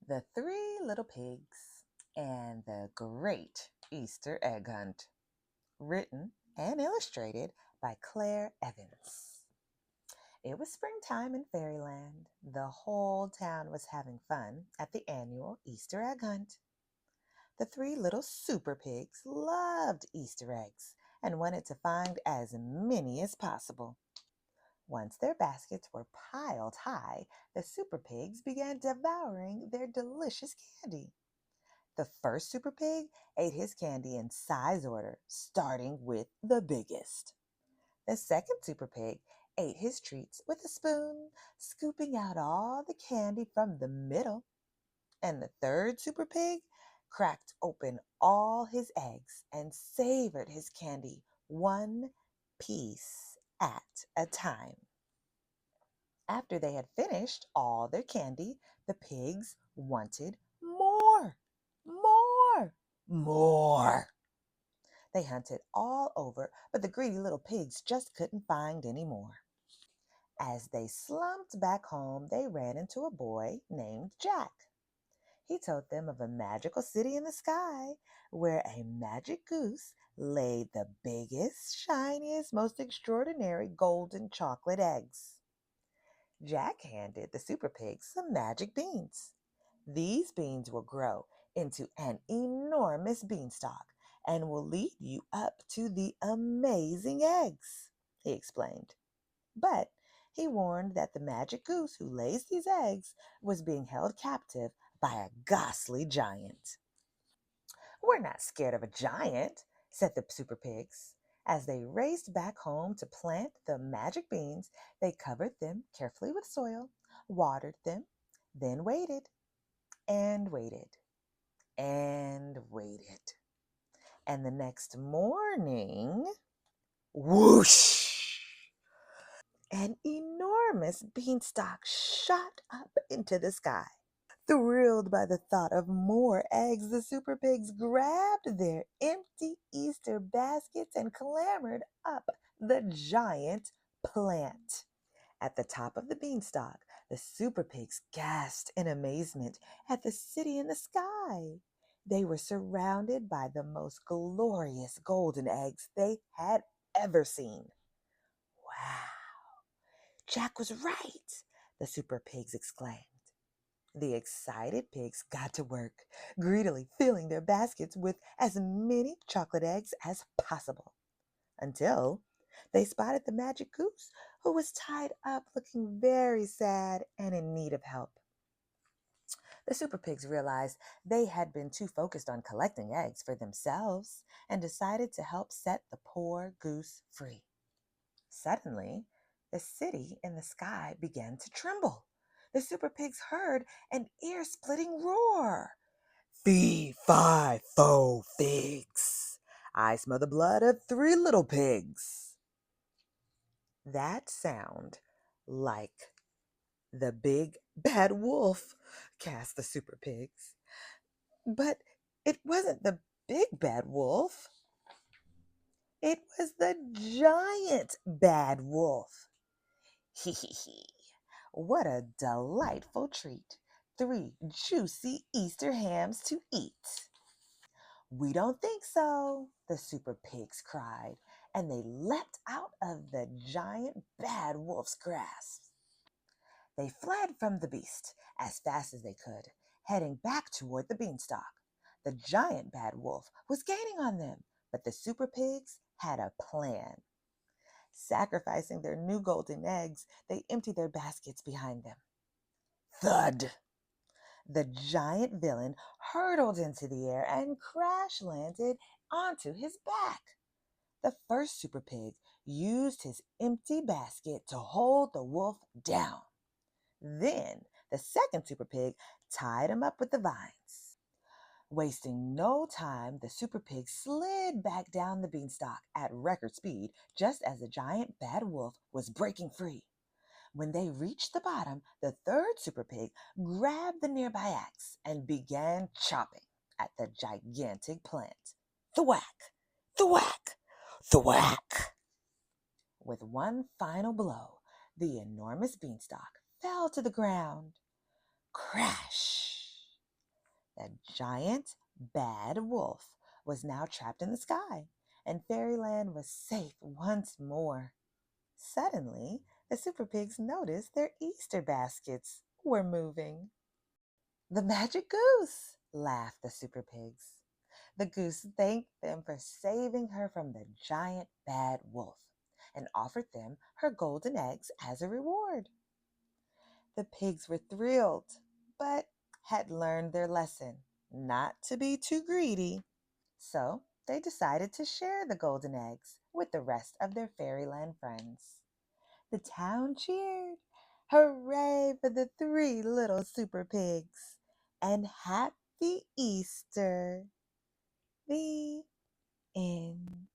The Three Little Pigs and the Great Easter Egg Hunt. Written and illustrated by Claire Evans. It was springtime in Fairyland. The whole town was having fun at the annual Easter egg hunt. The three little super pigs loved Easter eggs and wanted to find as many as possible. Once their baskets were piled high, the super pigs began devouring their delicious candy. The first super pig ate his candy in size order, starting with the biggest. The second super pig ate his treats with a spoon, scooping out all the candy from the middle. And the third super pig cracked open all his eggs and savored his candy one piece at a time. After they had finished all their candy, the pigs wanted more, more, more. They hunted all over, but the greedy little pigs just couldn't find any more. As they slumped back home, they ran into a boy named Jack. He told them of a magical city in the sky where a magic goose laid the biggest, shiniest, most extraordinary golden chocolate eggs. Jack handed the super pigs some magic beans. These beans will grow into an enormous beanstalk and will lead you up to the amazing eggs, he explained. But he warned that the magic goose who lays these eggs was being held captive by a ghastly giant. We're not scared of a giant, said the super pigs. As they raced back home to plant the magic beans, they covered them carefully with soil, watered them, then waited and waited and waited. And the next morning, whoosh! An enormous beanstalk shot up into the sky. Thrilled by the thought of more eggs, the super pigs grabbed their empty Easter baskets and clambered up the giant plant. At the top of the beanstalk, the super pigs gasped in amazement at the city in the sky. They were surrounded by the most glorious golden eggs they had ever seen. Wow, Jack was right, the super pigs exclaimed. The excited pigs got to work, greedily filling their baskets with as many chocolate eggs as possible, until they spotted the magic goose, who was tied up looking very sad and in need of help. The super pigs realized they had been too focused on collecting eggs for themselves and decided to help set the poor goose free. Suddenly, the city in the sky began to tremble. The super pigs heard an ear-splitting roar. Fee, fi, fo, figs. I smell the blood of three little pigs. That sound like the big bad wolf, cast the super pigs. But it wasn't the big bad wolf. It was the giant bad wolf. Hee hee hee. What a delightful treat. 3 juicy Easter hams to eat. We don't think so, the super pigs cried, and they leapt out of the giant bad wolf's grasp. They fled from the beast as fast as they could, heading back toward the beanstalk. The giant bad wolf was gaining on them, but the super pigs had a plan. Sacrificing their new golden eggs, they emptied their baskets behind them. Thud! The giant villain hurtled into the air and crash landed onto his back. The first super pig used his empty basket to hold the wolf down. Then the second super pig tied him up with the vines. Wasting no time, the super pig slid back down the beanstalk at record speed just as the giant bad wolf was breaking free. When they reached the bottom, the third super pig grabbed the nearby axe and began chopping at the gigantic plant. Thwack, thwack, thwack. With one final blow, the enormous beanstalk fell to the ground. Crash! a giant bad wolf was now trapped in the sky, and Fairyland was safe once more. Suddenly, the super pigs noticed their Easter baskets were moving. "The magic goose!" laughed the super pigs. The goose thanked them for saving her from the giant bad wolf and offered them her golden eggs as a reward. The pigs were thrilled, but had learned their lesson not to be too greedy. So they decided to share the golden eggs with the rest of their Fairyland friends. The town cheered. Hooray for the three little super pigs! And happy Easter! The end.